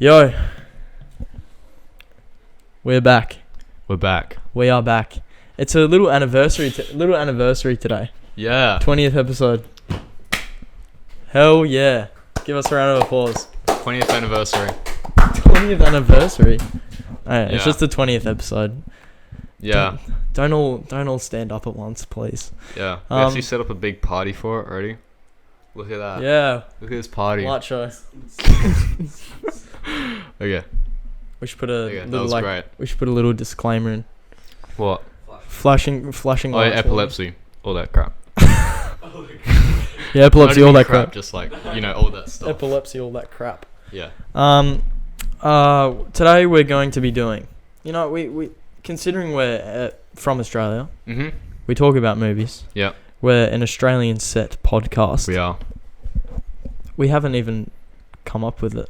Yo, we're back. We're back. We are back. It's a little anniversary. Today. Yeah. 20th episode. Hell yeah! Give us a round of applause. 20th anniversary. 20th anniversary. Alright, Yeah. It's just the 20th episode. Yeah. Don't all stand up at once, please. Yeah. We actually set up a big party for it already. Look at that. Yeah. Look at this party. Light show. Okay. We should put a Okay, that little was great. We should put a little disclaimer in. What? Flashing Oh, yeah, lights. epilepsy. All that crap. Yeah, epilepsy, Not all even that crap. Just like, all that stuff. Epilepsy, all that crap. Yeah. Today we're going to be doing, we considering we're from Australia, Mm-hmm. we talk about movies. Yeah. We're an Australian set podcast. We are. We haven't even come up with it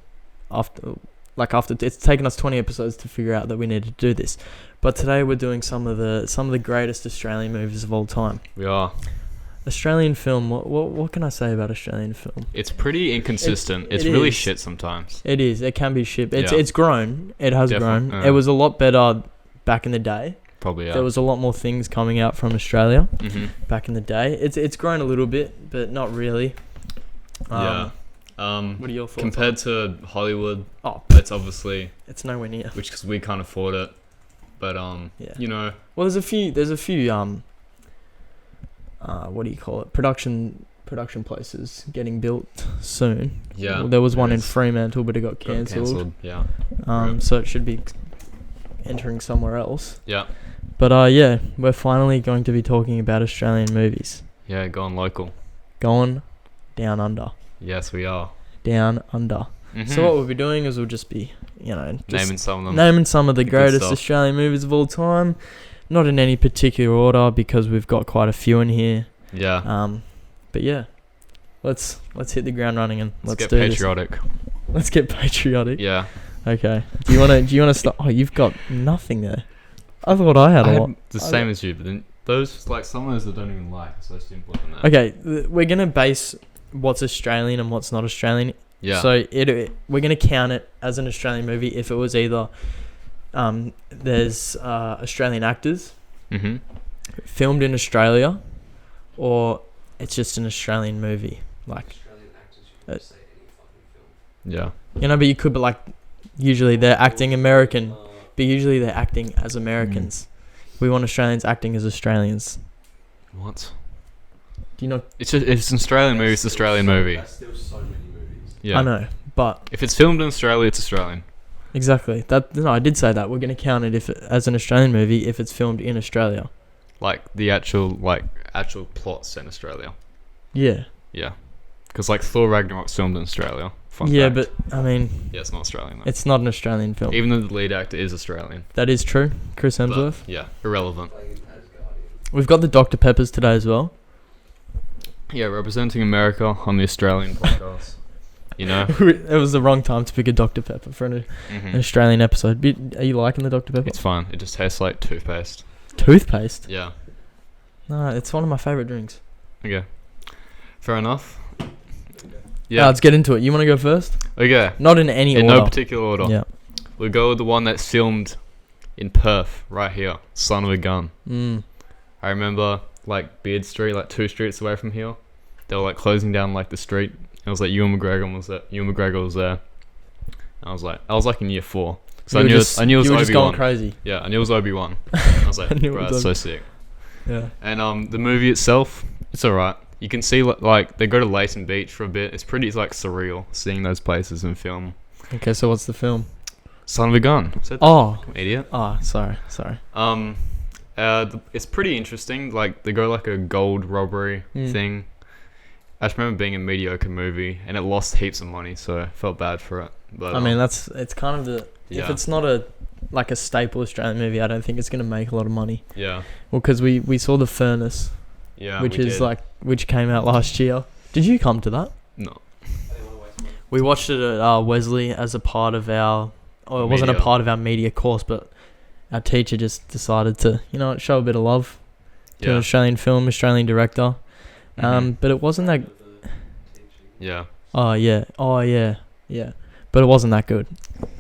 after it's taken us 20 episodes to figure out that we need to do this. But today we're doing some of the greatest Australian movies of all time. We are. Australian film. What can I say about Australian film? It's pretty inconsistent. It's it really is. shit sometimes. It is. It can be shit. It's Yeah. it's grown. It has Definitely, grown. yeah. It was a lot better back in the day. Probably, yeah. There was a lot more things coming out from Australia Mm-hmm. back in the day. It's grown a little bit, but not really. Yeah. What are your thoughts? Compared to Hollywood, Oh, it's obviously, it's nowhere near. which because we can't afford it, but Yeah. Well, there's a few what do you call it? Production places getting built soon. yeah. Well, there was one in Yes. Fremantle, but it got cancelled. Yeah. So it should be entering somewhere else. Yeah. But yeah, we're finally going to be talking about Australian movies. Yeah, going local. Going down under. Yes, we are. Down under. Mm-hmm. So what we'll be doing is we'll just be, just naming some of them. naming some of the The good greatest stuff. Australian movies of all time. Not in any particular order because we've got quite a few in here. Yeah. But yeah, let's hit the ground running and let's get do patriotic. this. Let's get patriotic. Yeah. Okay. Do you wanna start? Oh, you've got nothing there. I thought I had a lot. The same as you, but then those like some of those I don't even like. So simple than that. Okay, we're gonna base what's Australian and what's not Australian. Yeah. So we're gonna count it as an Australian movie if it was either there's Australian actors Mm-hmm. filmed in Australia, or it's just an Australian movie. Like, Australian actors, you can say any fucking film. Yeah. but you could be like, usually they're acting American, but usually they're acting as Americans. We want Australians acting as Australians. What? Do you know? It's an Australian movie. It's an Australian movie. That's still so many movies. Yeah. I know, but If it's filmed in Australia, it's Australian. exactly. I did say that. We're going to count it as an Australian movie if it's filmed in Australia. Like the actual plot set in Australia. Yeah. Yeah. Because like Thor Ragnarok's filmed in Australia. Fun Yeah, fact. but I mean, Yeah, it's not Australian though. it's not an Australian film. Even though the lead actor is Australian. That is true. Chris But, Hemsworth. yeah, irrelevant. Playing in Asgardian. We've got the Dr. Peppers today as well. Yeah, representing America on the Australian podcast. You know? It was the wrong time to pick a Dr. Pepper for an Mm-hmm. Australian episode. Are you liking the Dr. Pepper? It's fine. It just tastes like toothpaste. Toothpaste? Yeah. No, it's one of my favourite drinks. Okay. Fair enough. Yeah. Let's get into it. You want to go first? Okay. Not in any In order. no particular order. Yeah. We'll go with the one that's filmed in Perth, right here. Son of a Gun. I remember, like, Beard Street, like 2 streets away from here. They were, like, closing down, like, the street. And it was, like, Ewan McGregor was there. And I was, like, in year 4. So I knew it was You were just going Obi-Wan. crazy. Yeah, I knew it was Obi-Wan. I was like, I knew it bro, was that's so sick. Yeah. And the movie itself, it's alright. You can see, like, they go to Leighton Beach for a bit. It's pretty, like, surreal seeing those places in film. Okay, so what's the film? Son of a Gun. Oh. Idiot. Oh, sorry. It's pretty interesting. Like, they go like a gold robbery thing. I just remember being a mediocre movie, and it lost heaps of money, so I felt bad for it. But I mean, it's kind of the... yeah. If it's not a staple Australian movie, I don't think it's going to make a lot of money. Yeah. Well, because we saw The Furnace, Yeah. which we is did. which came out last year. Did you come to that? No. I didn't want to waste my We watched it at Wesley as a part of our... Oh, it wasn't a Media. part of our media course, but our teacher just decided to, show a bit of love to an Yeah. Australian film, Australian director. Mhm. But it wasn't that... Yeah. Oh, yeah. Yeah. but it wasn't that good.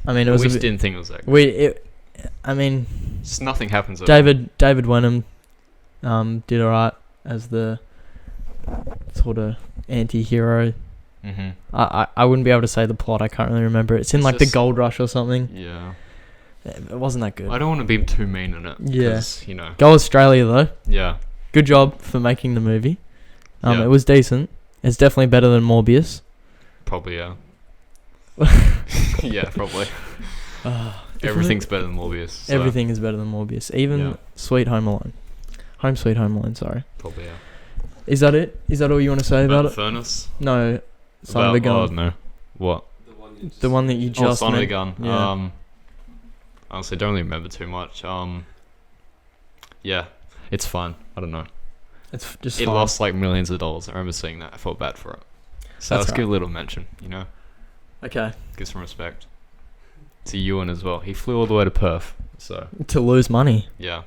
I mean, it was. We just didn't think it was that good. Just nothing happens. David Wenham, did alright as the sort of anti-hero. Mm-hmm. I wouldn't be able to say the plot. I can't really remember. It's in like the Gold Rush or something. Yeah. It wasn't that good. I don't want to be too mean in it. Yeah. You know. Go Australia though. Yeah. Good job for making the movie. Yeah. It was decent. It's definitely better than Morbius. Probably, yeah. Yeah, probably. Everything's better than Morbius. So. Everything is better than Morbius. Even Sweet Home Alone. Home Sweet Home Alone, sorry. Probably, yeah. Is that it? Is that all you want to say about it? Furnace? No. Son of a Gun. Oh, no. What? The one that you just Son of a Gun. Yeah. Honestly, don't really remember too much. Yeah, it's fun. I don't know. It's just It fun. lost like millions of dollars. I remember seeing that. I felt bad for it. So let's give a little mention, you know? Okay. Give some respect. To Ewan as well. He flew all the way to Perth. So to lose money. yeah.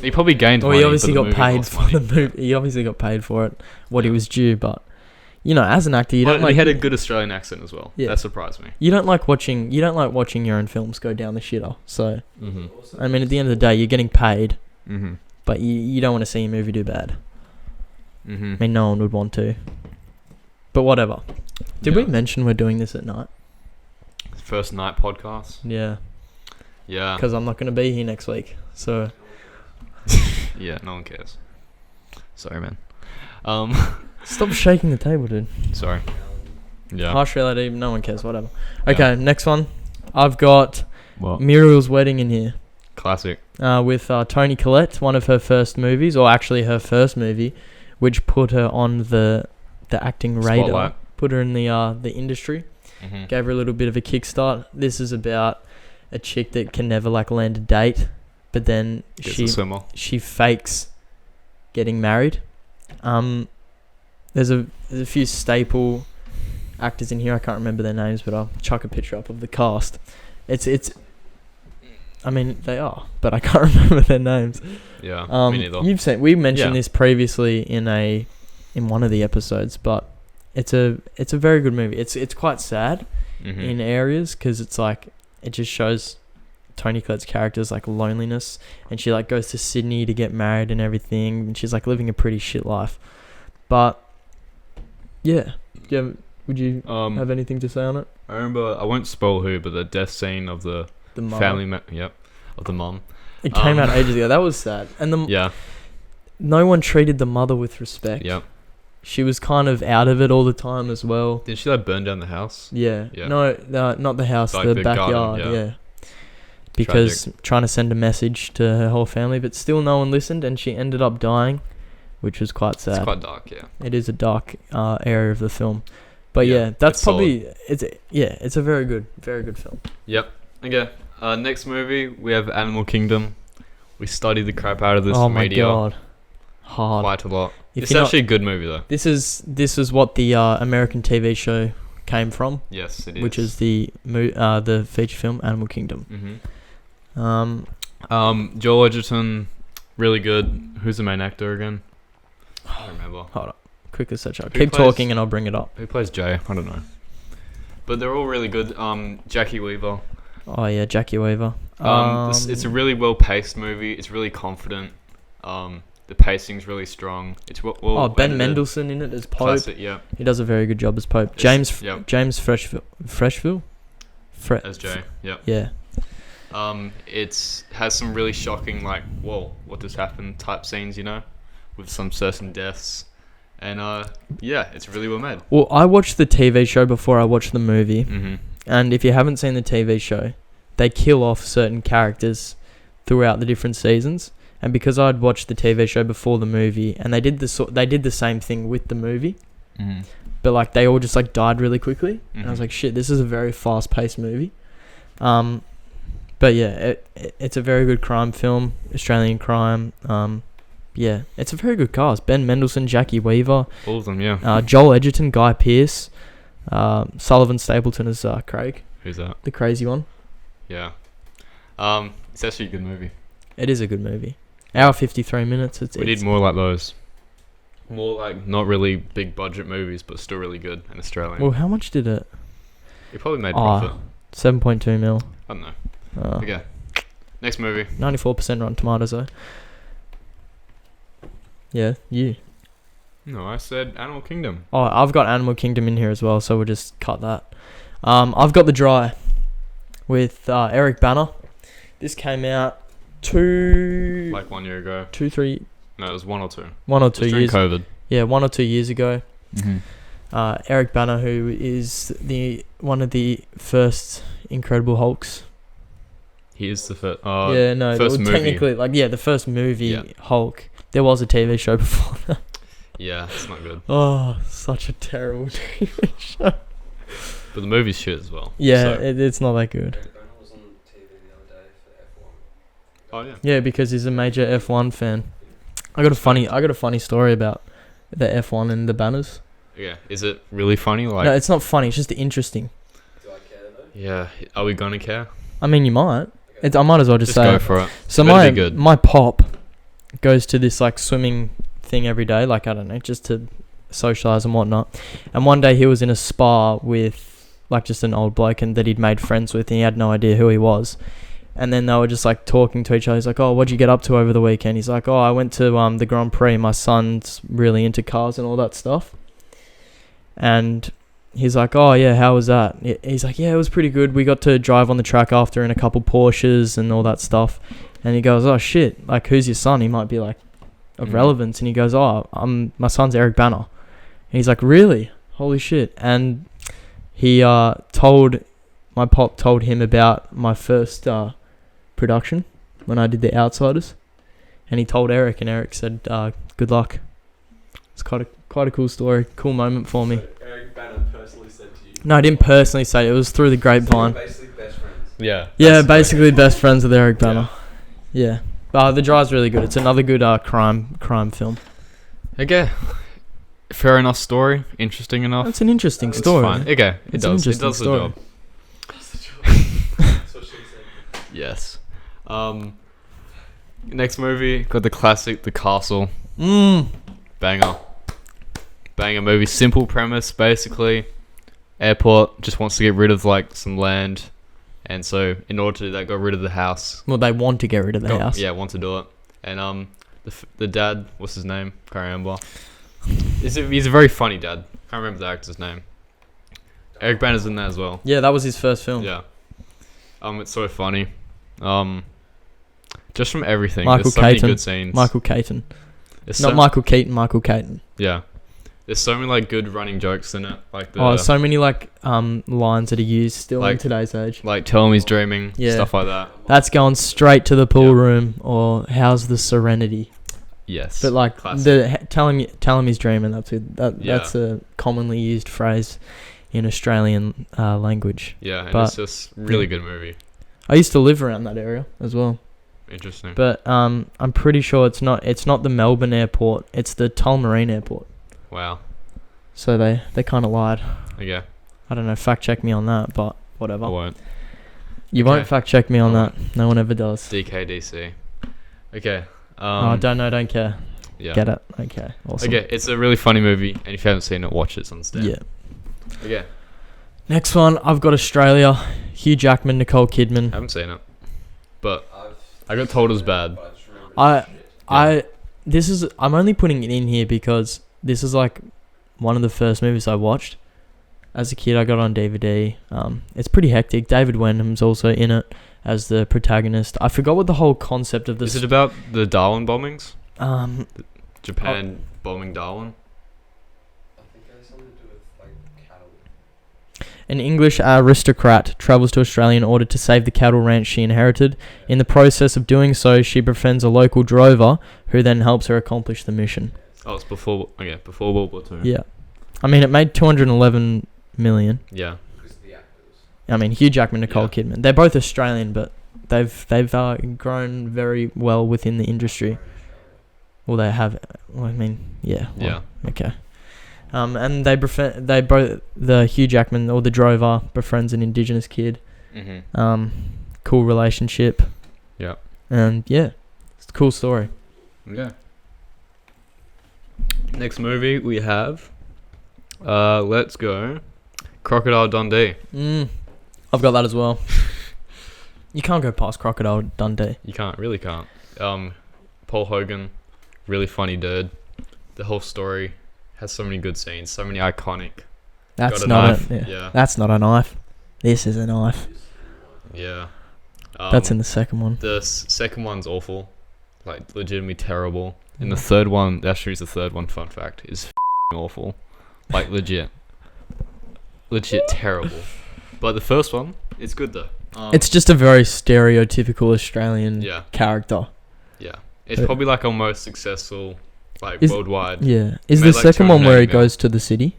He probably gained money. He obviously but got paid for the movie. He obviously got paid for it, what he was due, but you know, as an actor, you don't like. He had a good Australian accent as well. Yeah. That surprised me. You don't like watching your own films go down the shitter. So, I mean, at the end of the day, you're getting paid, but you don't want to see your movie do bad. I mean, no one would want to. But whatever. Did we mention we're doing this at night? First night podcast. Yeah. Yeah. Because I'm not going to be here next week. So. Yeah, no one cares. Sorry, man. Stop shaking the table, dude. Sorry. Yeah. Harsh reality, no one cares, whatever. Okay, next one. I've got What? Muriel's Wedding in here. Classic. With Toni Collette, one of her first movies, or actually her first movie, which put her on the acting radar. Spotlight. Put her in the industry. Gave her a little bit of a kickstart. This is about a chick that can never like land a date, but then she fakes getting married. There's a few staple actors in here. I can't remember their names, but I'll chuck a picture up of the cast. It's I mean they are, but I can't remember their names. Yeah, me neither. We mentioned this previously in one of the episodes, but it's a very good movie. It's quite sad in areas because it's like it just shows Toni Collette's character's like loneliness, and she like goes to Sydney to get married and everything, and she's like living a pretty shit life. But yeah, would you have anything to say on it? I remember, I won't spoil who, but the death scene of the family, of the mom. It came out ages ago. That was sad, and no one treated the mother with respect. Yeah. She was kind of out of it all the time as well. Did she like burn down the house? Yeah. No, not the house, like the backyard. Garden, because trying to send a message to her whole family, but still no one listened, and she ended up dying, which was quite sad. It's quite dark, yeah. It is a dark area of the film, but that's probably solid. It's a very good film. Yep. Okay. Next movie we have Animal Kingdom. We studied the crap out of this media. Oh my god, hard. Quite a lot. It's actually a good movie though. This is what the American TV show came from. Yes, it is. Which is the feature film Animal Kingdom. Joel Edgerton, really good. Who's the main actor again? I don't remember. Hold up, quickly search up. Keep talking and I'll bring it up. Who plays Jay? I don't know. But they're all really good. Jackie Weaver. Oh yeah, Jackie Weaver. It's a really well paced movie. It's really confident. The pacing's really strong. It's Ben Mendelsohn in it as Pope. Classic, yeah. He does a very good job as Pope. James Freshville. As Jay, yeah. Yeah. It has some really shocking, like, whoa, what just happened type scenes, you know, with some certain deaths. And it's really well made. Well, I watched the TV show before I watched the movie. And if you haven't seen the TV show, they kill off certain characters throughout the different seasons. And because I'd watched the TV show before the movie, and they did the same thing with the movie, but like they all just like died really quickly. And I was like, shit, this is a very fast-paced movie. But yeah, it's a very good crime film, Australian crime. It's a very good cast. Ben Mendelsohn, Jackie Weaver, all of them, yeah. Joel Edgerton, Guy Pearce, Sullivan Stapleton as Craig. Who's that? The crazy one. Yeah. It's actually a good movie. It is a good movie. Hour 53 minutes. We need more like those. More like not really big budget movies, but still really good in Australia. Well, how much did it? He probably made Oh. profit. 7.2 mil. I don't know. Oh. Okay. Next movie. 94% Rotten Tomatoes though. Yeah, you. No, I said Animal Kingdom. Oh, I've got Animal Kingdom in here as well, so we'll just cut that. I've got The Dry with Eric Bana. This came out Like 1 year ago. 3 No, it was 1 or 2. 1 or It 2 was during years. COVID. Yeah, 1 or 2 years ago. Mm-hmm. Eric Bana, who is one of the first Incredible Hulks. He is the first. Yeah, no, first well, movie. technically, the first movie Yeah. Hulk. There was a TV show before that. Yeah, it's not good. Oh, such a terrible TV show. But the movie's shit as well. Yeah, So. it's not that good. Eric Bana was on TV the other day for F1. Oh yeah. Yeah, because he's a major F1 fan. I got a funny story about the F1 and the banners. Yeah. Is it really funny? Like. No, it's not funny. It's just interesting. Do I care though? Yeah. Are we gonna care? I mean, you might. I might as well just say go it. for it. So Better be good. my pop goes to this like swimming thing every day, like I don't know, just to socialize and whatnot. And one day he was in a spa with like just an old bloke and that he'd made friends with, and he had no idea who he was. And then they were just like talking to each other. He's like, "Oh, what'd you get up to over the weekend?" He's like, "Oh, I went to the Grand Prix. My son's really into cars and all that stuff." And he's like, "Oh yeah, how was that?" He's like, "Yeah, it was pretty good. We got to drive on the track after in a couple Porsches and all that stuff." And he goes, "Oh shit, like who's your son? He might be like of relevance." And he goes, "Oh, my son's Eric Bana." And he's like, "Really? Holy shit!" And he my pop told him about my first production when I did The Outsiders, and he told Eric, and Eric said, "Good luck." It's quite a cool story, cool moment for me. So Eric Bana personally said to you. No, I didn't personally say it. It was through the grapevine. Basically best friends. Yeah. Yeah, basically best friends with Eric Bana. Yeah. The Dry's really good. It's another good crime film. Okay. Fair enough story. Interesting enough. It's an interesting It's story. fine. Okay. It It's an does. It interesting does the story. job. That's what she said. Yes. Next movie, got the classic The Castle. Banger movie. Simple premise, basically. Airport just wants to get rid of like some land, and so in order to do that, got rid of the house. Well, they want to get rid of the house. Yeah, want to do it. And the dad, what's his name? Can't remember. He's a very funny dad. Can't remember the actor's name. Eric Bana's in that as well. Yeah, that was his first film. Yeah. It's so funny. Just from everything. Michael There's so many Keaton. good scenes. Michael Keaton. There's Not Michael Keaton, Michael Keaton. Yeah. There's so many like good running jokes in it. Like So many like lines that are used still in Like- today's age. like tell him he's dreaming. Yeah. Stuff like that. That's going straight to the pool Yeah. room, or how's the Serenity? Yes. But like Classic. tell him he's dreaming. That's Yeah. that's a commonly used phrase in Australian language. Yeah, and but- it's just really good movie. I used to live around that area as well. Interesting. But I'm pretty sure it's not the Melbourne airport. It's the Tullamarine airport. Wow. So they kind of lied. Okay. I don't know. Fact check me on that, but whatever. I won't. You Okay. won't fact check me on I that. No one ever does. DKDC. Okay. Don't care. Yeah. Get it? Okay. Awesome. Okay, it's a really funny movie, and if you haven't seen it, watch it. It's on Stan. Yeah. Okay. Next one, I've got Australia. Hugh Jackman, Nicole Kidman. Haven't seen it, but I got told it was bad. But I just remember it's shit. I'm only putting it in here because this is like one of the first movies I watched as a kid. I got on DVD. It's pretty hectic. David Wenham's also in it as the protagonist. I forgot what the whole concept of this. Is it about the Darwin bombings? Oh. Japan bombing Darwin? I think it has something to do with like cattle. An English aristocrat travels to Australia in order to save the cattle ranch she inherited. In the process of doing so, she befriends a local drover who then helps her accomplish the mission. Oh, it's before World War II. Yeah. I mean, it made 211 million. Yeah. Because the actors. I mean, Hugh Jackman, Nicole Yeah. Kidman. They're both Australian, but they've grown very well within the industry. Well, they have. Well, I mean, yeah. Well, Yeah. Okay. And the Hugh Jackman or the drover befriends an Indigenous kid. Mhm. Cool relationship. Yeah. And yeah, it's a cool story. Okay. Next movie we have, let's go, Crocodile Dundee. I've got that as well. You can't go past Crocodile Dundee. You really can't. Paul Hogan, really funny dude. The whole story has so many good scenes, so many iconic. That's Got a not knife. yeah. That's not a knife. This is a knife. Yeah. That's in the second one. The second one's awful, like legitimately terrible. And the third one, actually, is the third one. Fun fact is awful, like legit terrible. But the first one, it's good though. It's just a very stereotypical Australian character. Yeah, it's probably like our most successful, like worldwide. Yeah, is Made the like second one where he 280 goes to the city?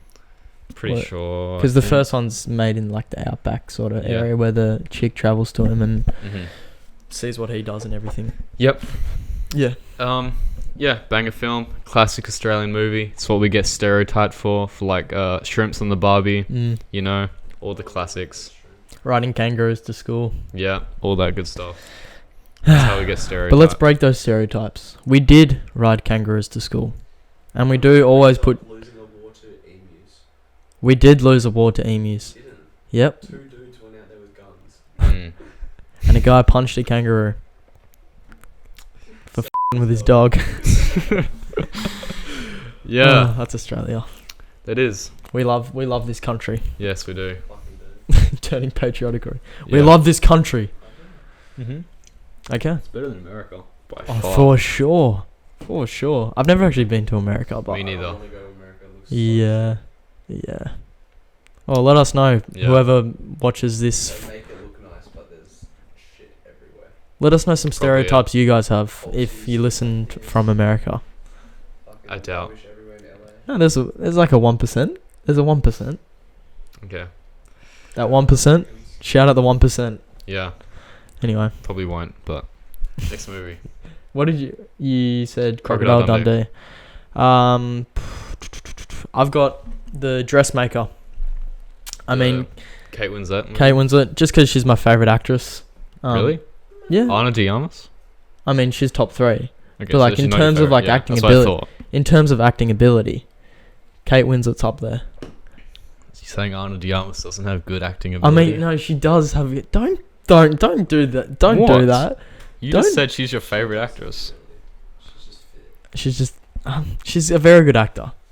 Pretty sure. Because the first one's made in like the outback sort of area where the chick travels to him and sees what he does and everything. Yep. Yeah. Yeah, banger film, classic Australian movie. It's what we get stereotyped for like shrimps on the barbie. You know, all the classics. Riding kangaroos to school. Yeah, all that good stuff. That's how we get stereotyped. But let's break those stereotypes. We did ride kangaroos to school, and we do always put. Losing a war to emus. We did lose a war to emus. Didn't. Yep. 2 dudes went out there with guns. And a guy punched a kangaroo for f***ing with his dog. Yeah. Oh, that's Australia. It is. We love this country. Yes, we do. Turning patriotic. We love this country. Okay. It's better than America by Oh, far. for sure. For sure. I've never actually been to America, but Me neither. I wanna go to America. It looks yeah. Well, let us know. Yeah. Whoever watches this. They make it look nice, but there's shit everywhere. Let us know some Probably, yeah. stereotypes you guys have if you listened from America. Fucking I doubt. rubbish everywhere in LA. No, there's like a 1%. There's a 1%. Okay. That 1%. Shout out the 1%. Yeah. Anyway, Probably won't, but next movie. what did you said Crocodile Crocodile Dundee. I've got the Dressmaker. I mean, Kate Winslet. movie? Kate Winslet, just because she's my favorite actress. Really? Yeah. Ana de Armas? I mean, she's top 3. Okay, But, like, she's in not your terms of, favourite. like, Yeah, acting that's what I ability- thought. In terms of acting ability, Kate Winslet's up there. You're saying Ana de Armas doesn't have good acting I ability? mean, no, she does have it. Don't do that. Don't What? do that. You don't- just said she's your favorite actress. She's just fit. She's just, she's a very good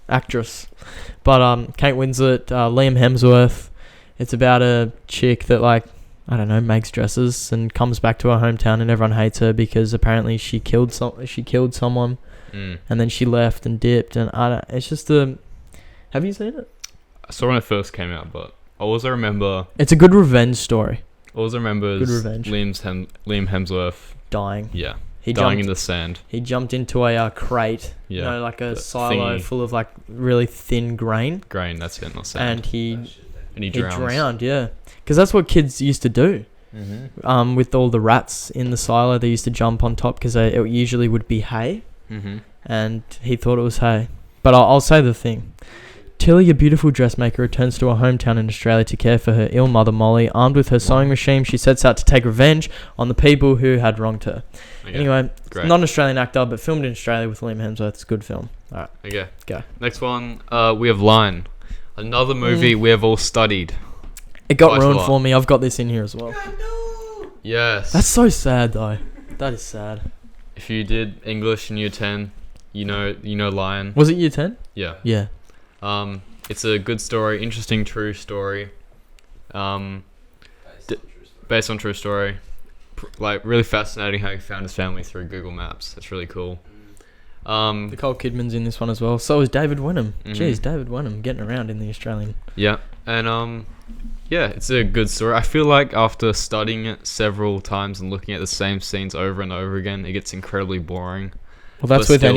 actress. But Kate Winslet, Liam Hemsworth. It's about a chick that, like, I don't know, makes dresses and comes back to her hometown and everyone hates her because apparently she killed someone and then she left and dipped and it's just have you seen it? I saw it when it first came out, but I also remember. It's a good revenge story. Good revenge. Liam Hemsworth. Dying. Yeah. He dying jumped, in the sand. He jumped into a crate. Yeah. You know, like a The silo thingy. full of like really thin grain. Grain, that's it, not sand. And he And he drowns. yeah. Because that's what kids used to do. Mm-hmm. With all the rats in the silo, they used to jump on top because it usually would be hay. Mm-hmm. And he thought it was hay. But I'll say the thing. Tilly, a beautiful dressmaker, returns to her hometown in Australia to care for her ill mother Molly. Armed with her sewing machine, she sets out to take revenge on the people who had wronged her. Okay. Anyway, Great. not an Australian actor, but filmed in Australia with Liam Hemsworth. It's a good film. All right, Okay. go. Next one, we have Line. Another movie we have all studied. It got Quite a ruined lot. for me. I've got this in here as well. Yes. That's so sad, though. That is sad. If you did English in year 10, you know Lion. Was it year 10? Yeah. Yeah. It's a good story, interesting, true story. Based on true story. Like, really fascinating how he found his family through Google Maps. That's really cool. Nicole Kidman's in this one as well. So is David Wenham. Mhm. Jeez, David Wenham getting around in the Australian. Yeah, and yeah, it's a good story. I feel like after studying it several times and looking at the same scenes over and over again, it gets incredibly boring. Well, that's But with still-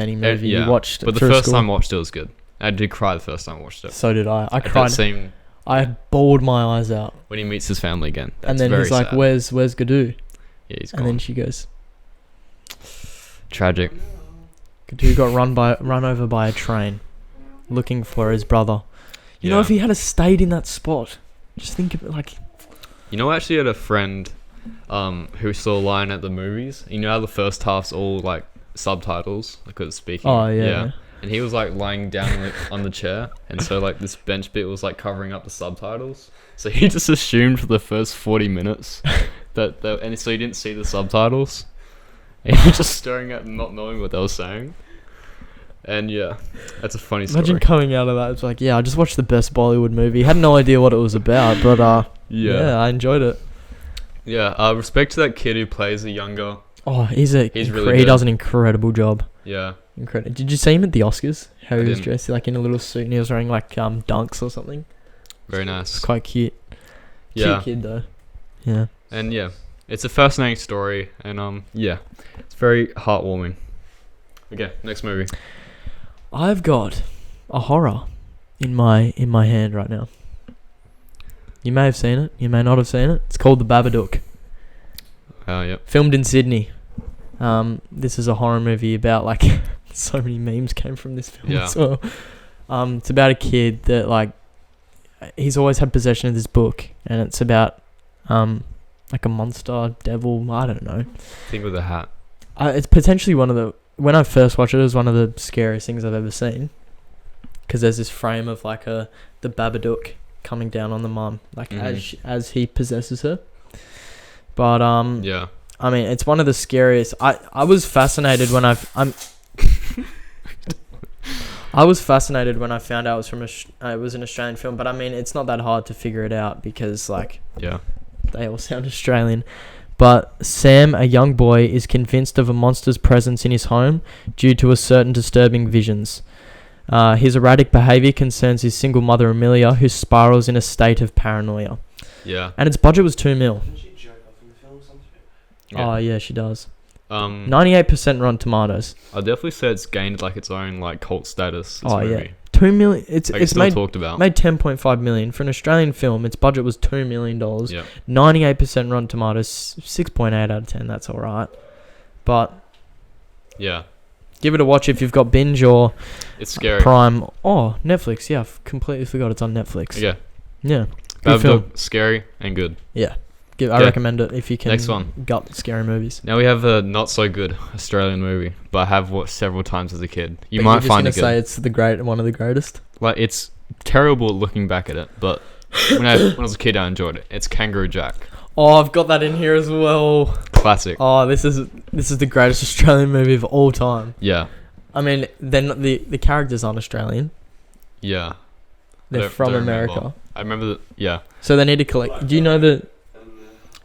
any movie yeah. you watched. But the through first school. time I watched it was good. I did cry the first time I watched it. So did I. I At that cried. scene I bawled my eyes out. when he meets his family again. That's And then very he's like, sad. "Where's Gadoo?" Yeah, he's And gone. then she goes, Tragic. "Gadoo got run over by a train, looking for his brother." You know, Yeah. if he had stayed in that spot, just think of it like. You know, I actually had a friend who saw Lion at the movies. You know how the first half's all like subtitles, like it's speaking. Oh yeah. and he was like lying down on the chair, and so like this bench bit was like covering up the subtitles. So he just assumed for the first 40 minutes and so he didn't see the subtitles, and he was just staring at them, not knowing what they were saying. And yeah, that's a funny story. Imagine coming out of that. It's like, yeah, I just watched the best Bollywood movie. Had no idea what it was about, but yeah, I enjoyed it. Yeah, respect to that kid who plays the younger. Oh, he really does an incredible job. Yeah. Incredible. Did you see him at the Oscars? How he was didn't. dressed like in a little suit and he was wearing like dunks or something. Very nice. It's quite cute. Yeah. Cute kid though. Yeah. And yeah, it's a fascinating story, and yeah, it's very heartwarming. Okay, next movie. I've got a horror in my hand right now. You may have seen it. You may not have seen it. It's called The Babadook. Yep. Filmed in Sydney. This is a horror movie about like so many memes came from this film as well. It's about a kid that like he's always had possession of this book, and it's about like a monster, devil. I don't know. Thing with a hat. It's potentially when I first watched it, it was one of the scariest things I've ever seen. Because there's this frame of like the Babadook coming down on the mum, like as he possesses her. But yeah. I mean, it's one of the scariest. I was fascinated when I was fascinated when I found out it was an Australian film. But I mean, it's not that hard to figure it out because like they all sound Australian. But Sam, a young boy, is convinced of a monster's presence in his home due to a certain disturbing visions. His erratic behaviour concerns his single mother, Amelia, who spirals in a state of paranoia. Yeah. And its budget was $2 million. Doesn't she joke off in the film or something? Oh, yeah, she does. 98% 98% Rotten Tomatoes. I'll definitely say it's gained like its own like cult status. This movie. Yeah. $2 million. It's still talked about. Made $10.5 million for an Australian film. Its budget was $2 million. Yep. 98% Rotten Tomatoes. 6.8 out of 10. That's all right. But yeah, give it a watch if you've got Binge or it's scary. Prime. Oh, Netflix. Yeah, I've completely forgot it's on Netflix. Yeah. Yeah. Good film. Babadook, scary and good. Yeah. I recommend it if you can. Next one. Gut scary movies. Now we have a not so good Australian movie, but I have watched several times as a kid. You might find it good. Say it's one of the greatest. Like it's terrible looking back at it, but when I was a kid, I enjoyed it. It's Kangaroo Jack. Oh, I've got that in here as well. Classic. Oh, this is the greatest Australian movie of all time. Yeah. I mean, then the characters aren't Australian. Yeah. They're from America. Remember. I remember that. Yeah. So they need to collect. Do you know the?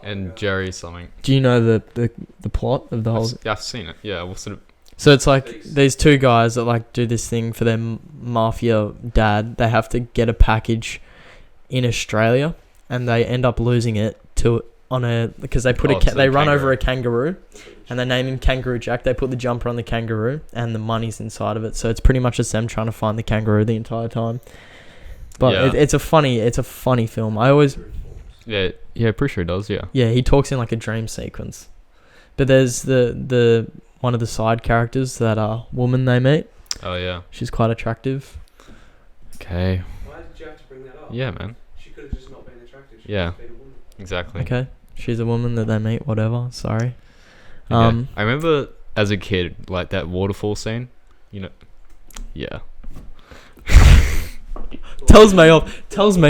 And Jerry something. Do you know the plot of the whole? Yeah, I've seen it. Yeah, we'll sort of. So it's like these two guys that like do this thing for their mafia dad. They have to get a package in Australia, and they end up losing it because they put they run over a kangaroo, and they name him Kangaroo Jack. They put the jumper on the kangaroo, and the money's inside of it. So it's pretty much just them trying to find the kangaroo the entire time. But it's a funny film. I always. Yeah, pretty sure it does. Yeah. Yeah, he talks in like a dream sequence, but there's the one of the side characters, that woman they meet. Oh yeah. She's quite attractive. Okay. Why did you have to bring that up? Yeah, man. She could have just not been attractive. She Yeah. could have been a woman. Exactly. Okay, she's a woman that they meet. Whatever. Sorry. Okay. I remember as a kid, like that waterfall scene. You know. Yeah. tells me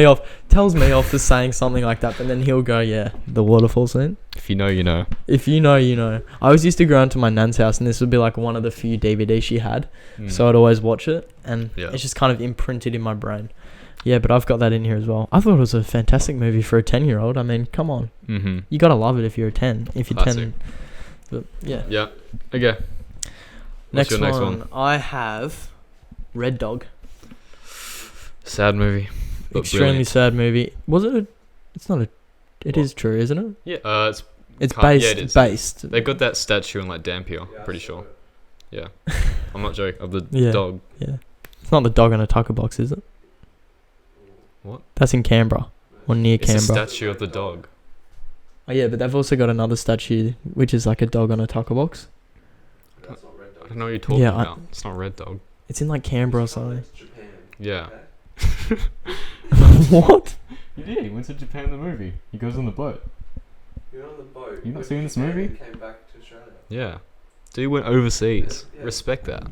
off for saying something like that, but then he'll go, yeah, the waterfall scene. If you know, you know. If you know, you know. I always used to go into my nan's house, and this would be like one of the few DVDs she had, so I'd always watch it, and it's just kind of imprinted in my brain. Yeah, but I've got that in here as well. I thought it was a fantastic movie for a 10-year-old. I mean, come on. Mm-hmm. You gotta love it if you're a 10. If you're Classic. 10. But yeah. Yeah. Okay. What's your next one? I have Red Dog. Sad movie. Extremely brilliant. sad movie. Was it? It's not a. It is true, isn't it? Yeah. It's It is. based. They got that statue in like Dampier. Yeah, Pretty I saw sure. it. Yeah. I'm not joking. Of the Yeah. dog. Yeah. It's not the dog on a tucker box, is it? What? That's in Canberra. Or near It's a Canberra. statue of the dog. Oh yeah, but they've also got another statue which is like a dog on a tucker box. That's not Red Dog. I don't know what you're talking Yeah, about. It's not Red Dog. It's in like Canberra or something. It's Japan. Yeah. Okay. What? He did. He went to Japan in the movie. He goes on the boat. You're on the boat. You've not went seen to this Japan movie? and came back to Australia. Yeah. Dude went overseas. Yeah. Respect that.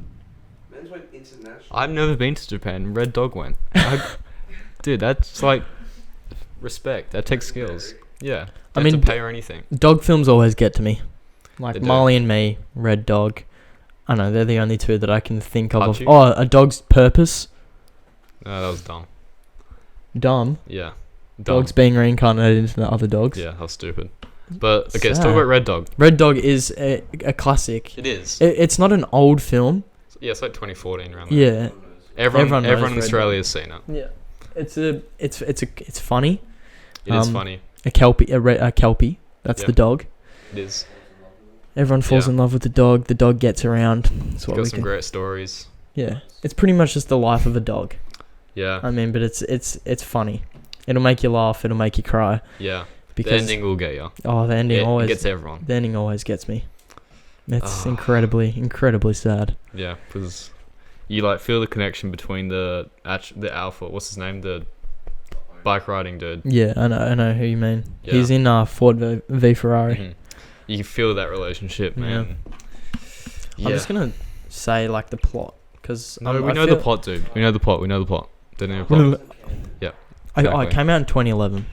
Men's went international. I've never been to Japan. Red Dog went. Dude, that's like respect. That takes skills. Yeah. I Don't have mean, to pay or anything. Dog films always get to me. Like They do. Marley and Me, Red Dog. I know, they're the only two that I can think of. Hachi? Oh, A Dog's Purpose. No, that was dumb. Dumb. Yeah. Dumb. Dogs being reincarnated into the other dogs. Yeah, that was stupid. But okay, let's Sad. talk about Red Dog. Red Dog is a classic. It is. It's not an old film. Yeah, it's like 2014 around there. Yeah. Everyone Everyone knows in Red Australia has seen it. Yeah. It's funny. It is funny. A kelpie. That's Yeah. the dog. It is. Everyone falls Yeah. in love with the dog. The dog gets around. That's It's what got we some can. great stories. Yeah. It's pretty much just the life of a dog. Yeah. I mean, but it's funny. It'll make you laugh. It'll make you cry. Yeah. Because The ending will get you. the ending It always gets everyone. the ending always gets me. It's Ah. incredibly sad. Yeah, because you like feel the connection between the alpha. What's his name? The bike riding dude. Yeah, I know who you mean. Yeah. He's in Ford v Ferrari. Mhm. You can feel that relationship, man. Yeah. I'm just gonna say like the plot because No, we know the plot, dude. We know the plot. Don't know the plot. Yeah. It Exactly. came out in 2011.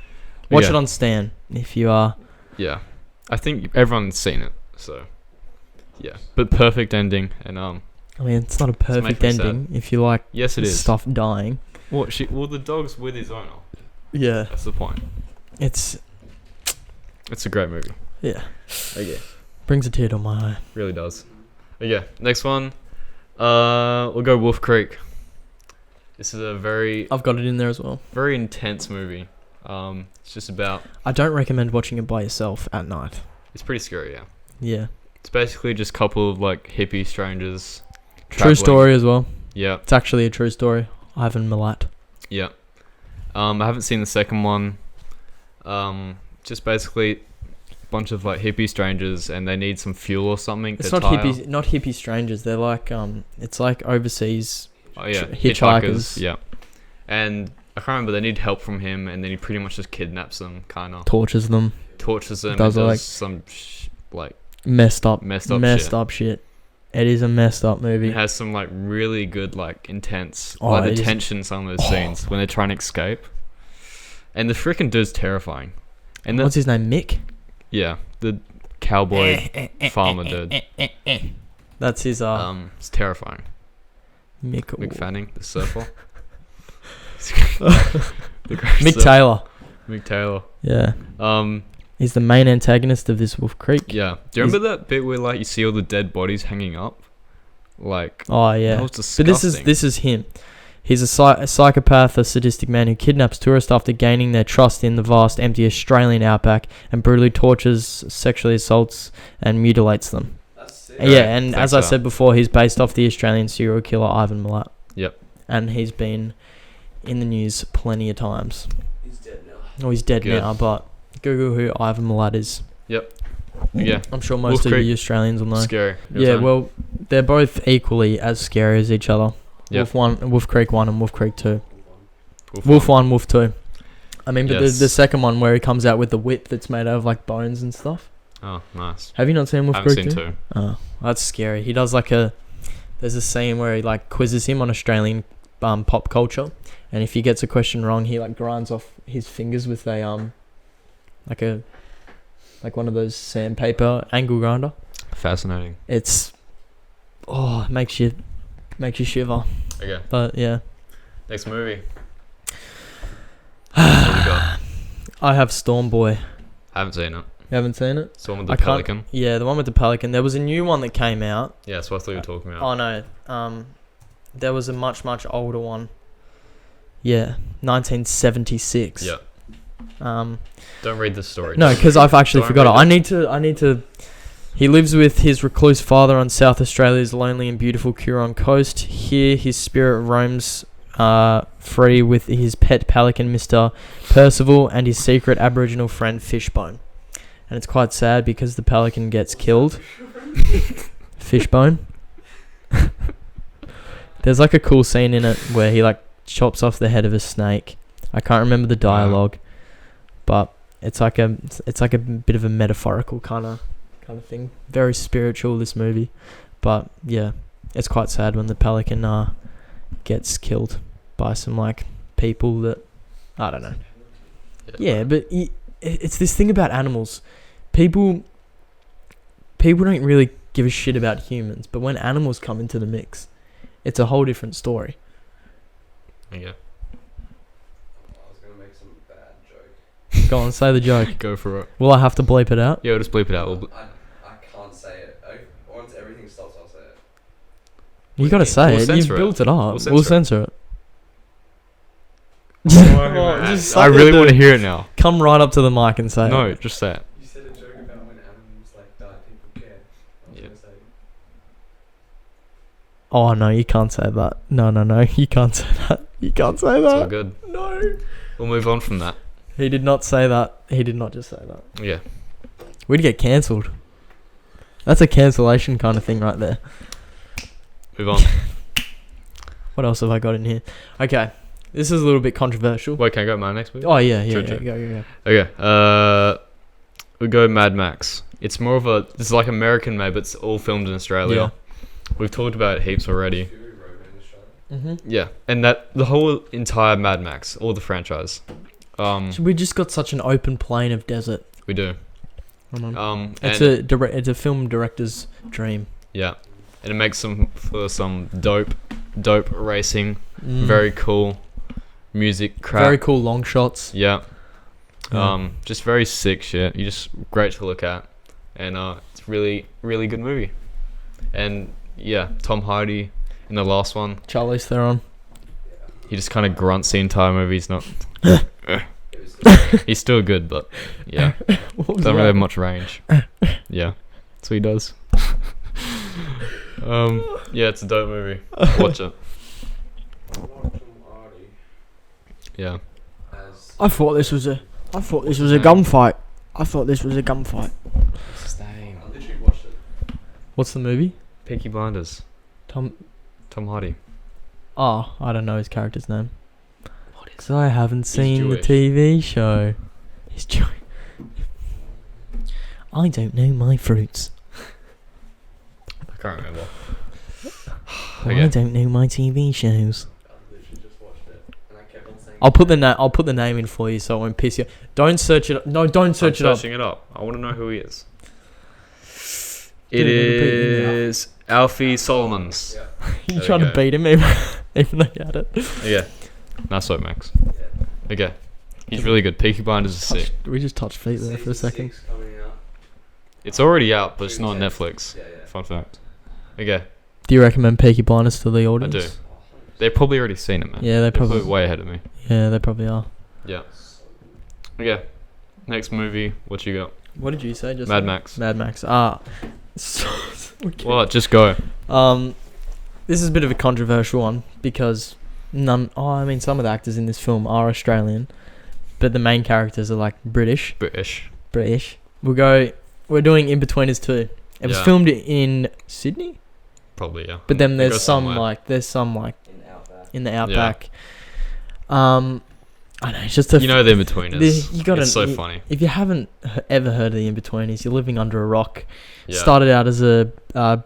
Watch Yeah. it on Stan if you are. Yeah, I think everyone's seen it. So, yeah, but perfect ending, and I mean, it's not a perfect making me ending if you like yes, it is. stuff dying. What? Well, the dog's with his owner. Yeah, That's the point. it's It's a great movie. yeah Okay. brings a tear to my eye. Really does. Okay, next one. We'll go Wolf Creek. This is a very I've got it in there as well. very intense movie. It's just about. I don't recommend watching it by yourself at night. It's pretty scary. Yeah. Yeah, It's basically just a couple of like hippie strangers. true traveling. story as well. Yeah. It's actually a true story. Ivan Milat. Yeah. I haven't seen the second one. Just basically a bunch of like hippie strangers and they need some fuel or something. It's to not tire. not hippie strangers. They're like it's like overseas. Oh yeah, hitchhikers. Yeah. And I can't remember. They need help from him, and then he pretty much just kidnaps them, kind of Tortures them. tortures them, Does and it, does like- some like Messed up shit. It is a messed up movie. It has some like really good like intense Oh, like it the is- tension in some of those scenes when they're trying to escape. And the freaking dude's terrifying. And What's his name? Mick? yeah, the cowboy farmer dude. That's his It's terrifying. Mick. Mick Fanning, the surfer. Mick Taylor. Mick Taylor. Yeah. Um, He's the main antagonist of this Wolf Creek. yeah. Do you remember that bit where like you see all the dead bodies hanging up? Like Oh yeah. that was But disgusting. this is him. He's a psychopath, a sadistic man who kidnaps tourists after gaining their trust in the vast, empty Australian outback and brutally tortures, sexually assaults, and mutilates them. That's sick. Yeah, and thanks as I for that. said before, he's based off the Australian serial killer Ivan Milat. Yep. And he's been in the news plenty of times. He's dead now. Oh, he's dead Good. now, but Google who Ivan Milat is. Yeah. I'm sure Wolf most of Creek. you Australians will know. Scary. Yeah, well, they're both equally as scary as each other. Yep. Wolf Creek 1 and Wolf Creek 2. Wolf 1, Wolf 2. I mean, but Yes. the second one where he comes out with the whip that's made out of like bones and stuff. Oh, nice. Have you not seen Wolf I haven't Creek seen 2? two. Oh, that's scary. He does like there's a scene where he like quizzes him on Australian pop culture, and if he gets a question wrong, he like grinds off his fingers with a like one of those sandpaper angle grinder. Fascinating. It's it makes you shiver. Okay. But yeah, Next movie. What do we got? I have Storm Boy. Haven't seen it. You haven't seen it? It's the one with I the can't- pelican. Yeah, the one with the pelican. There was a new one that came out. Yeah, that's what I thought you were talking about. Oh no, there was a much older one. Yeah, 1976. Yeah. Don't read the story. No, because I've actually Don't forgot it. read I need to. He lives with his recluse father on South Australia's lonely and beautiful Huron coast. Here, his spirit roams free with his pet pelican, Mr. Percival, and his secret Aboriginal friend, Fishbone. And it's quite sad because the pelican gets killed. Fishbone. There's like a cool scene in it where he like chops off the head of a snake. I can't remember the dialogue, but it's like a bit of a metaphorical kind of thing. Very spiritual, this movie, but yeah, it's quite sad when the pelican gets killed by some like people that I don't know. Yeah, but it's this thing about animals. People don't really give a shit about humans, but when animals come into the mix, it's a whole different story. Yeah. I was gonna make some bad joke. Go on, say the joke. Go for it. Will I have to bleep it out? Yeah, we'll just bleep it out. I can't say it. Once everything stops, I'll say it. You gotta say We'll it. You've censor it. built it up. We'll We'll censor censor it. Just I suck really it, want to dude. hear it now. Come right up to the mic and say No, it. just say it. You said a joke about when animals like die, people care. I was Yeah. gonna say. Oh no, you can't say that. No, you can't say that. You can't say It's all that. good. No. We'll move on from that. He did not say that. He did not just say that. Yeah. We'd get cancelled. That's a cancellation kind of thing right there. Move on. What else have I got in here? Okay, this is a little bit controversial. Wait, can I go my next movie? Oh yeah, Sure. go. Okay. We go Mad Max. It's more of a. This is like American made, but it's all filmed in Australia. We've talked about it heaps already. Fury Road in Australia. Mm-hmm. Yeah, and that the whole entire Mad Max, all the franchise. So we just got such an open plain of desert. We do. It's And it's a film director's dream. yeah, and it makes some dope racing. Mm. Very cool music. Crap. Very cool long shots. Yeah. Yeah. Just very sick shit. You just great to look at, and it's really good movie. And yeah, Tom Hardy in the last one, Charlize Theron. he just kind of grunts the entire movie. He's not. It was He's still good, but yeah, What was doesn't really have that? much range. Yeah, that's what he does. Yeah, it's a dope movie. Watch it. Yeah. as I thought this was a gunfight. I thought this was a gunfight. Same. I literally watched it. What's the movie? Peaky Blinders. Tom. Tom Hardy. Oh, I don't know his character's name. Because I haven't seen the Jewish. TV show. He's Jewish. I don't know my fruits. I can't remember. I Okay. don't know my TV shows. I literally just watched it, and I kept on saying. I'll put the name in for you so it won't piss you. Don't search it. No, don't search it up. Searching it up. I want to know who he is. Dude, It we're gonna beat him is Alfie Solomons. Yeah. You There trying we to go. beat him even though you had it. Yeah. Nice work, Max. Yeah. Okay. He's really good. Peaky Blinders is sick. We just touched feet there for a Season second. 6 coming out. It's already out, but it's not on Yeah. Netflix. Yeah, yeah. Fun fact. Okay. Do you recommend Peaky Blinders to the I audience? do. They've probably already seen it, man. Yeah, they They're probably. way ahead of me. Yeah, they probably are. Yeah. Okay. Next movie. What you got? What did you say? Just Mad Max. Mad Max. Okay. Well, just go. This is a bit of a controversial one because some of the actors in this film are Australian, but the main characters are like British. British. We're doing Inbetweeners 2. It was Yeah. filmed in Sydney, Probably, yeah. but then They go there's some somewhere. In the Outback. in the outback. I know it's just a You know the Inbetweeners. you gotta- It's so you- funny. if you haven't ever heard of the Inbetweeners, you're living under a rock. Yeah. Started out as a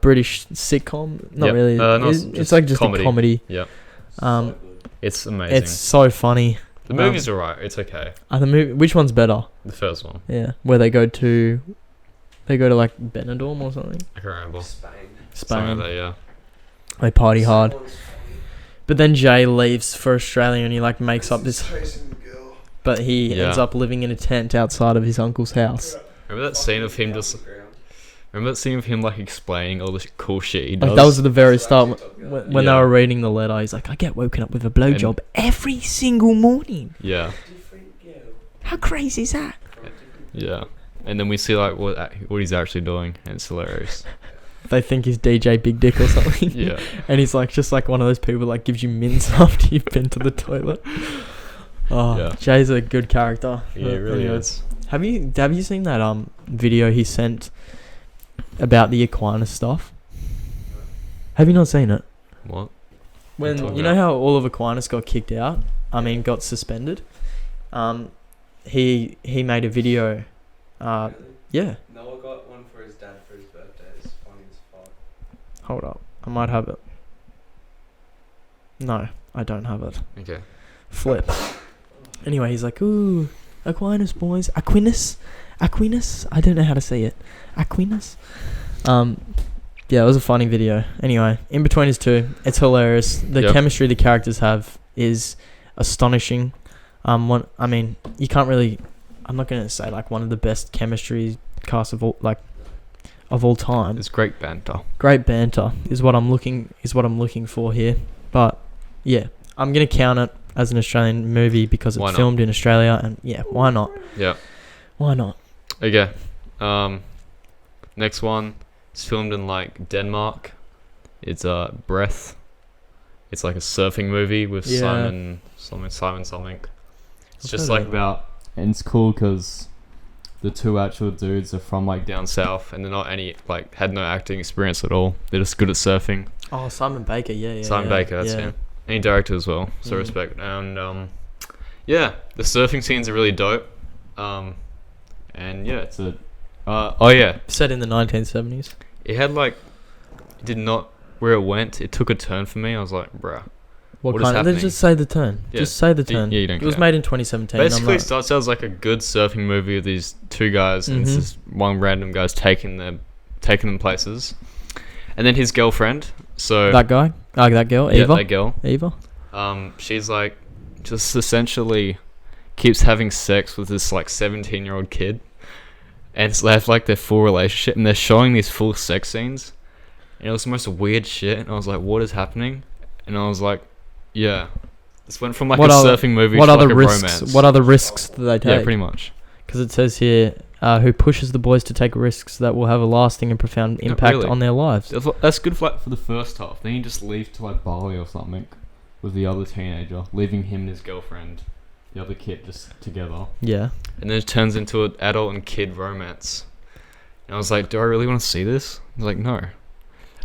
British sitcom. Not Yep. really. No, it's just like just comedy. a comedy. Yep. Um, So good. It's amazing. It's so funny. The movie's alright. It's okay. The movie. Which one's better? The first one. Yeah, where they go to like Benidorm or something. I can't remember. Spain. Something Spain. like that, yeah. They party hard. Someone's funny. But then Jay leaves for Australia and he like makes up He's this. chasing the girl. But he Yeah. ends up living in a tent outside of his uncle's house. Remember that scene of him just. Remember that scene of him like explaining all this cool shit he does? Like that was at the very start TikTok guy. when they Yeah. were reading the letter. He's like, I get woken up with a blowjob every single morning. Yeah, Different girl. How crazy is that? From different. yeah. And then we see like what he's actually doing, and it's hilarious. They think he's DJ Big Dick or something. Yeah. And he's like just like one of those people like gives you mints after you've been to the toilet. Oh, Yeah. Jay's a good character. Yeah, it really Anyway, is. Have you seen that video he sent about the Aquinas stuff? Have you not seen it? What? When talking you know about? how all of Aquinas got kicked out? Got suspended. He made a video. Really? Yeah. Noah got one for his dad for his birthday. It's funny as fuck. Hold up. I might have it. No, I don't have it. Okay. Flip. Anyway, he's like, ooh, Aquinas, boys. Aquinas? I don't know how to say it. Aquinas? Yeah, it was a funny video. Anyway, Inbetweeners 2, it's hilarious. The chemistry the characters have is astonishing. You can't really... I'm not going to say, like, one of the best chemistry casts of all time. It's great banter. Great banter is what I'm looking for here. But, yeah, I'm going to count it as an Australian movie because it's filmed in Australia, and yeah, why not? Yeah. Why not? Okay. Next one is filmed in like Denmark. It's Breath. It's like a surfing movie with Simon something. It's just like about, and it's cool because the two actual dudes are from like down south, and they're not had no acting experience at all. They're just good at surfing. Oh, Simon Baker, yeah. Simon Baker, that's him. And he directed as well, so respect. And the surfing scenes are really dope. And yeah, it's a set in the 1970s. It had where it went. It took a turn for me. I was like, bruh. What is happening? Just say the turn. Yeah. Just say the turn. Yeah, you don't It was made in 2017. Basically, it starts out as like a good surfing movie with these two guys, and it's just one random guy's taking them places, and then his girlfriend. So that guy, that girl, Eva. Yeah, that girl, Eva. She's like just essentially keeps having sex with this like 17-year-old kid, and so they have like their full relationship, and they're showing these full sex scenes, and it was the most weird shit. And I was like, what is happening? And I was like, yeah, this went from like surfing movie to like a romance. What other risks do they take? Yeah, pretty much. Because it says here, who pushes the boys to take risks that will have a lasting and profound impact on their lives. That's good for the first half. Then you just leave to like Bali or something with the other teenager, leaving him and his girlfriend, the other kid, just together. Yeah. And then it turns into an adult and kid romance. And I was like, do I really want to see this? I was like, no.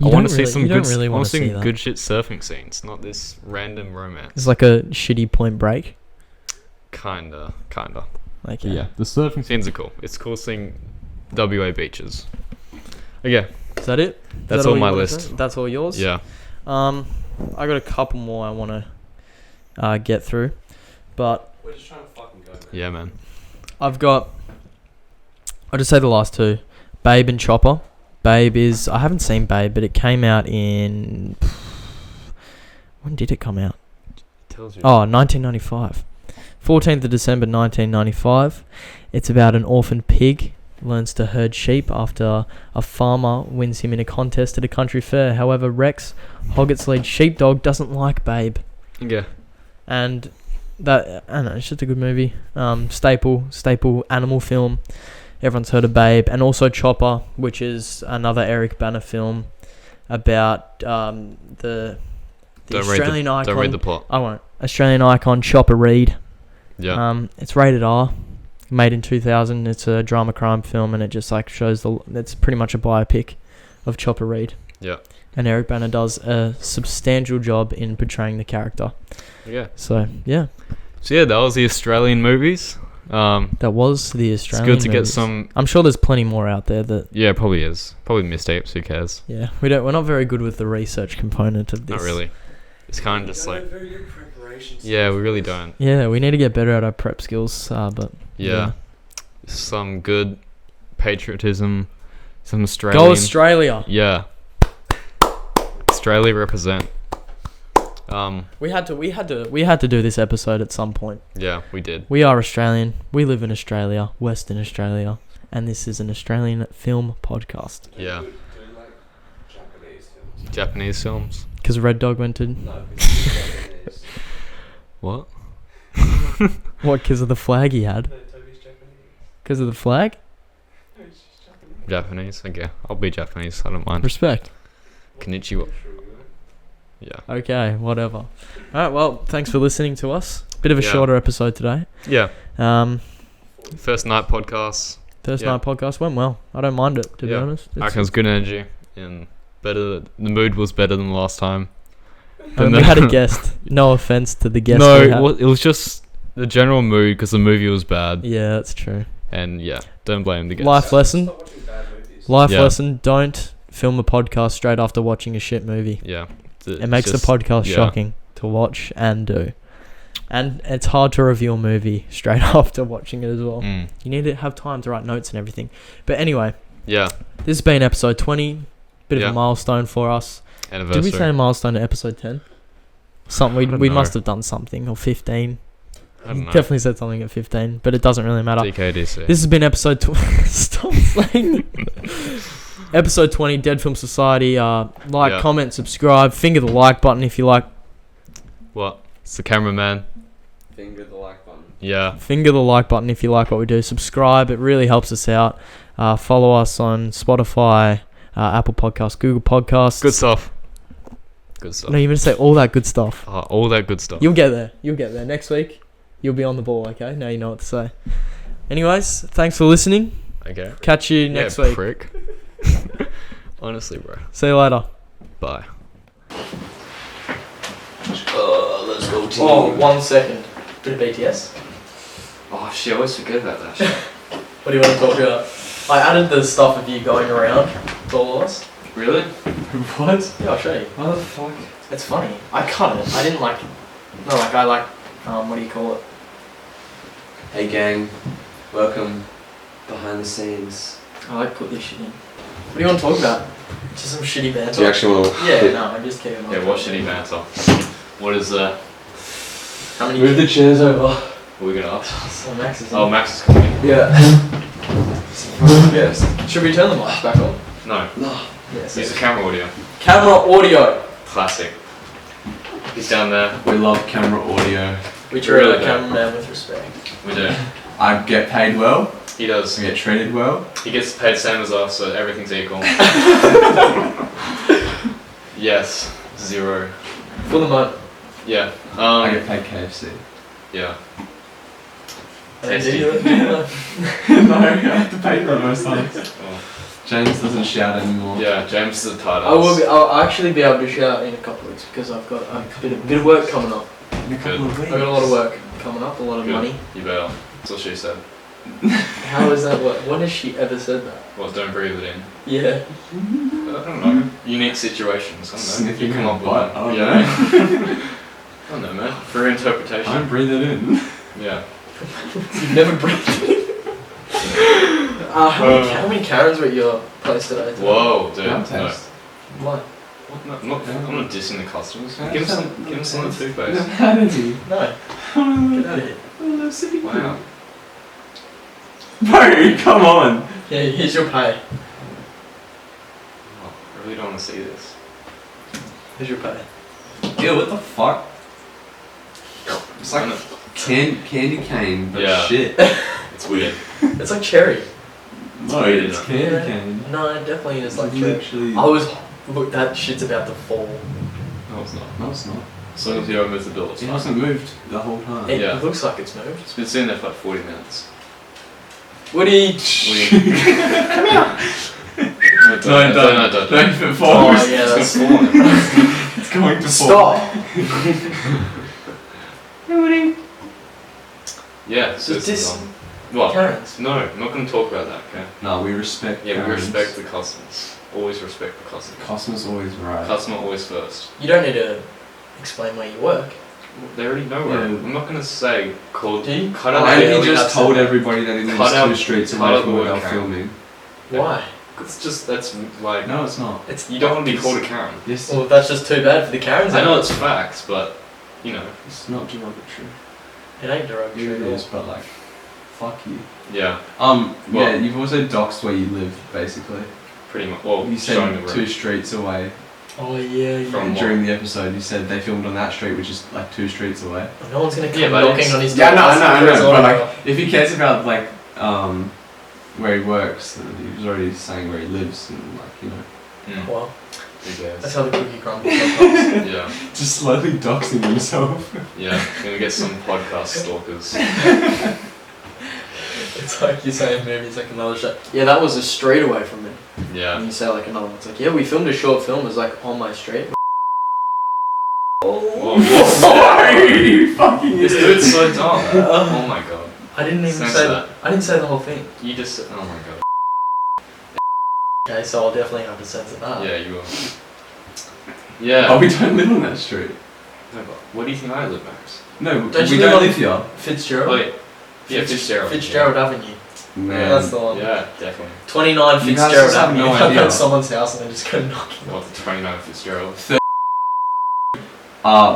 I want to see some good shit surfing scenes, not this random romance. It's like a shitty Point Break. Kinda. Like yeah, the surfing scenes are cool. It's cool seeing WA beaches. Okay. Is that it? That's all my list. That's all yours? Yeah. I got a couple more I want to get through, but we're just trying to fucking go, man. Yeah, man. I'll just say the last two, Babe and Chopper. Babe is, I haven't seen Babe, but it came out in, when did it come out? Tells you. 1995. 14th of December 1995. It's about an orphaned pig learns to herd sheep after a farmer wins him in a contest at a country fair. However, Rex, Hoggett's lead sheepdog, doesn't like Babe. Yeah. And that, I don't know, it's just a good movie. Staple animal film. Everyone's heard of Babe. And also Chopper, which is another Eric Bana film about the Australian icon. Don't read the plot. I won't. Australian icon Chopper Read. Yeah. It's rated R. Made in 2000. It's a drama crime film, and it just like shows it's pretty much a biopic of Chopper Read. Yeah. And Eric Bana does a substantial job in portraying the character. Yeah. So yeah. So yeah, that was the Australian movies. That was the Australian It's good to movies. get some. I'm sure there's plenty more out there that. Yeah, probably is. Probably mistakes. Who cares? Yeah, we're not very good with the research component of this. Not really. It's kind of just like. Very good preparation. Yeah, we really don't. Yeah, we need to get better at our prep skills. But yeah. Some good patriotism. Some Australian. Go Australia. Yeah. Australia represent. We had to do this episode at some point. Yeah, we did. We are Australian. We live in Australia, Western Australia, and this is an Australian film podcast. Yeah. Do you like Japanese films? Japanese films. Because Red Dog went to. No, Japanese. What? What? Because of the flag he had. No, Toby's Japanese. Because of the flag. No, it's just Japanese. Japanese. Okay, I'll be Japanese. I don't mind. Respect. Konnichiwa. Yeah. Okay, whatever. All right, well, thanks for listening to us. Bit of a shorter episode today. Yeah. First night podcast. First night podcast went well. I don't mind it, to be honest. I reckon it was good energy and better. The mood was better than last time. And we had a guest. No offense to the guest. No, it was just the general mood because the movie was bad. Yeah, that's true. And yeah, don't blame the guest. Life lesson. Life lesson. Don't film a podcast straight after watching a shit movie. Yeah. It makes the podcast shocking to watch and do. And it's hard to review a movie straight after watching it as well. You need to have time to write notes and everything. But anyway. Yeah. This has been episode 20. Bit of a milestone for us. Anniversary. Did we say a milestone at episode 10? Something we must have done something. Or 15. I don't know. Definitely said something at 15. But it doesn't really matter. DKDC. This has been episode 20. Stop saying episode 20, Dead Film Society. Comment, subscribe. Finger the like button if you like. What? It's the cameraman. Finger the like button. Yeah. Finger the like button if you like what we do. Subscribe. It really helps us out. Follow us on Spotify, Apple Podcasts, Google Podcasts. Good stuff. Good stuff. No, you're going to say all that good stuff. All that good stuff. You'll get there. Next week, you'll be on the ball, okay? Now you know what to say. Anyways, thanks for listening. Okay. Catch you next week. Prick. Honestly, bro. See you later. Bye. Let's go team. Oh, 1 second. Bit of BTS. Oh shit, I always forget about that shit. What do you want to talk about? I added the stuff of you going around to all of us. Really? What? Yeah, I'll show you. What the fuck? It's funny. I cut it. I didn't like it. No, like I like, what do you call it? Hey gang, welcome behind the scenes. I like put this shit in. What do you want to talk about? Just some shitty banter? Do you actually want to? Yeah, no, I'm just kidding. Yeah, what shitty banter? What is that? How many? Move the chairs over. What are we gonna ask? So Max is Oh, Max is coming. Yeah. Yes. Should we turn the mics back on? No. No. Yes. Use the camera audio. Camera audio. Classic. He's down there. We love camera audio. We treat Really a do. cameraman with respect. We do. I get paid well. He does. I get treated well. He gets paid same as us, so everything's equal. Yes. 0. For the month. Yeah. I get paid KFC. Yeah. Tasty. No, I have to pay for it most times. Oh. James doesn't shout anymore. Yeah, James is a tight I'll actually be able to shout in a couple of weeks because I've got a bit of work coming up. In a couple of weeks. I've got a lot of work coming up, a lot of Good. money. You better. That's what she said. How is that work? When has she ever said that? Well, don't breathe it in. Yeah. I don't know. Unique situations. I don't know. Sniffing You come her up with butt. one. I don't Yeah. know. I don't know, man. For interpretation. Don't breathe it in. Yeah. You've never breathed. How many Karens were at your place today? Whoa, dude. Damn No. taste. What? No, I'm not dissing the customers. Give them some of the toothpaste. Never had any. No. Get out of here. Wow. Bro, come on. Yeah, here's your pay. Oh, I really don't want to see this. Here's your pay. Ew, what the fuck? It's like I know. candy cane, but Yeah. shit. It's weird. It's like cherry. No, weird, it's isn't candy Yeah. cane. No, it definitely is like It's cherry. literally. Look, that shit's about to fall. No, it's not. No, it's not. As long as you don't move the bill, it's It fine. hasn't moved the whole time. It Yeah. looks like it's moved. It's been sitting there for like 40 minutes. Woody! Come here! No, don't. Don't even Oh, fall. yeah, that's... It's gonna fall on it. It's going to fall. Stop! Yeah, so Is this this is what? Karens? No, I'm not going to talk about that, okay? No, we respect. Yeah, we Karens. respect the customers. Always respect the customers. Customer's always right. Customer always first. You don't need to explain where you work. They already know where. Yeah. I'm not going to say called. Do you? Cut Oh, out and the he we just have told to- everybody that he Cut lives out- 2 streets cut away out from the where word they're Karen. filming. Why? It's just, that's like. No, it's not. It's You don't want to be called a Karen. Yes, Well, that's just too bad for the Karens. I know it's facts, but, you know. it's not derogatory. It ain't derogatory It at all. is, but like, fuck you. Yeah, Yeah, Well- you've also doxed where you live, basically. pretty much. Well, You showing the said room. 2 streets away. Oh, yeah, yeah. From- During the episode, you said they filmed on that street, which is like 2 streets away. No one's gonna come Yeah, but knocking it's- on his Yeah, door. I know, That's but all like, right. if he cares about like where he works, then he was already saying where he lives and like, you know. Mm. Well, Who cares? that's how the cookie crumbles sometimes. Yeah, Just slowly doxing himself. yeah. Gonna get some podcast stalkers. It's like you say in movies, like another shot. Yeah, that was a street away from me. Yeah. And you say like another one. It's like, yeah, we filmed a short film. It's like on my street. Whoa. Sorry, you fucking This idiot. dude's so dumb. Oh my god. I didn't even Sense say that. I didn't say the whole thing. You just said, oh my god. Okay, so I'll definitely have to censor that. Yeah, you will. Yeah. Oh, we don't live on that street. No, but what do you think I live, Max? No, Don't we you don't live live here. Fitzgerald? Wait. Yeah, Fitzgerald. Fitzgerald Avenue. Man. Yeah, that's the one. Yeah, definitely. 29 You guys Fitzgerald just have Avenue. no I'm idea. at someone's house and they just go knocking. What, the 29 Fitzgerald?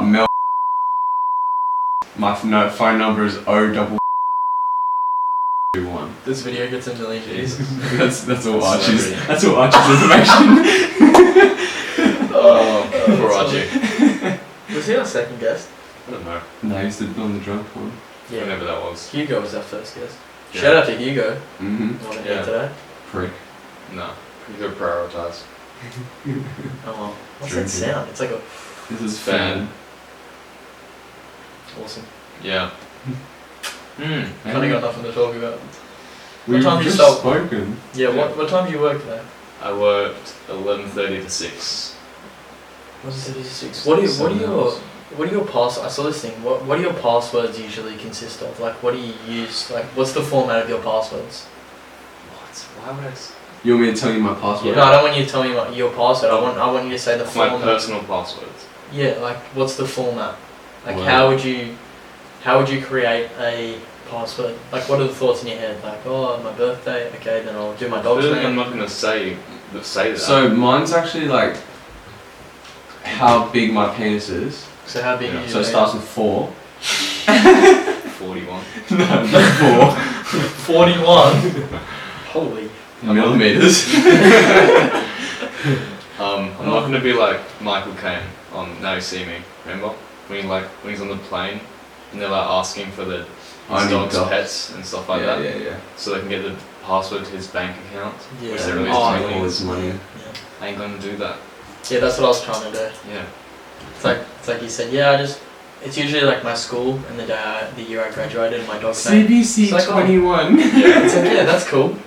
Mel. My phone number is O21. This video gets a million views. That's all That's Archie's. celebrity. That's all Archie's information. Oh, poor that's Archie. Was he our second guest? I don't know. No, he's on the drunk one. Whenever that was. Hugo was our first guest. Yeah. Shout out to Hugo. Mm-hmm. What Yeah. here today? Prick. No. You gotta prioritise. Oh well. What's Drinking. that sound? It's like a This is Fan. awesome. Yeah. Hmm. Kinda got nothing to talk about. We've time did you just start? spoken. Yeah, Yeah. what time do you work today? I worked 11:30 to 6. What is it? 6. What are your pass? I saw this thing. What do your passwords usually consist of? Like, what do you use? Like, what's the format of your passwords? What? Why would I... You want me to tell you my password? No, I don't want you to tell me your password. I want you to say the My format. personal passwords. Yeah, like what's the format? Like Well- how would you create a password? Like what are the thoughts in your head? Like, oh, my birthday. Okay, then I'll do my I dog's feel like I'm name. not gonna say that. So mine's actually like how big my penis is. So how big? Yeah, you So it starts with 4. 41. No, not 41. Holy. 4 millimeters. I'm not gonna be like Michael Caine on Now You See Me. Remember when he's on the plane and they're like asking for his dog's pets and stuff like that, Yeah. so they can get the password to his bank account. Yeah. Which they're really Oh, stealing. all this money. Yeah. I ain't gonna do that. Yeah, that's what I was trying to do. Yeah. It's like you said. Yeah, it's usually like my school and the year I graduated and my dog's name. CBC It's like, oh. 21. Yeah. It's like, yeah, that's cool.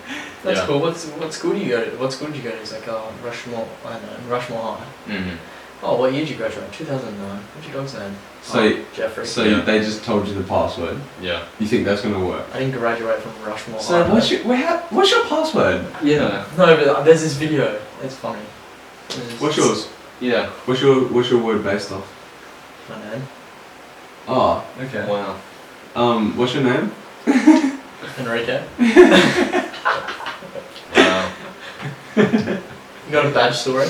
That's Yeah. cool. What school do you go to? What school did you go to? He's like, oh, Rushmore. I don't know, Rushmore High. Mhm. Oh, what year did you graduate? 2009. What's your dog's name? So- oh, Jeffrey. So Yeah. they just told you the password. Yeah. You think that's gonna work? I didn't graduate from Rushmore So High. what's your password? Yeah. No, but there's this video. It's funny. What's yours? Yeah. What's your word based off? My name. Oh, okay. Wow. What's your name? Enrique. Wow. You got a badge story?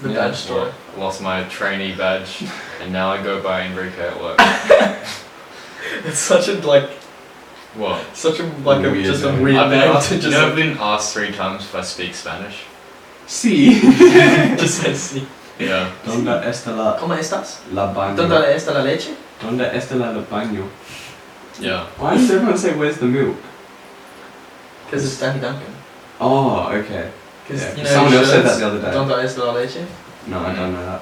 The Yeah. badge story. I lost my trainee badge, and now I go by Enrique at work. It's such a like, What? such a like a Weird just a name. weird I've been name asked, to you just. know, I've been asked 3 times if I speak Spanish. Sí. Just say sí. Yeah. ¿Dónde está ¿Cómo estás? la baño? ¿Dónde está la leche? ¿Dónde está la baño? Yeah. Why does everyone say where's the milk? Because it's Danny Duncan. Oh, okay. Because Yeah, you know someone else said shirts, that the other day. ¿Dónde está la leche? No, I don't know that.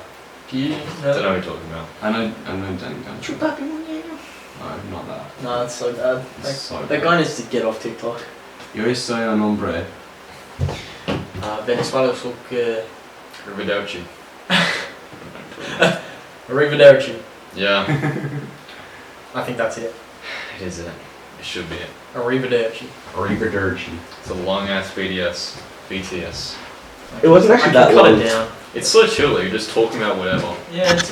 Do you I don't know? know what you're talking about. I know Danny Duncan. Chupapi muñeco. No, not that. No, that's so bad. Like, So that bad. guy needs to get off TikTok. Yo soy un hombre. Venezuela so que. Arrivederci. Arrivederci. Yeah. I think that's it. It is it. It should be it. Arrivederci. Arrivederci. It's a long ass BTS. It wasn't actually I can that cut long. it down. It's so chill, you're just talking about whatever. Yeah, it's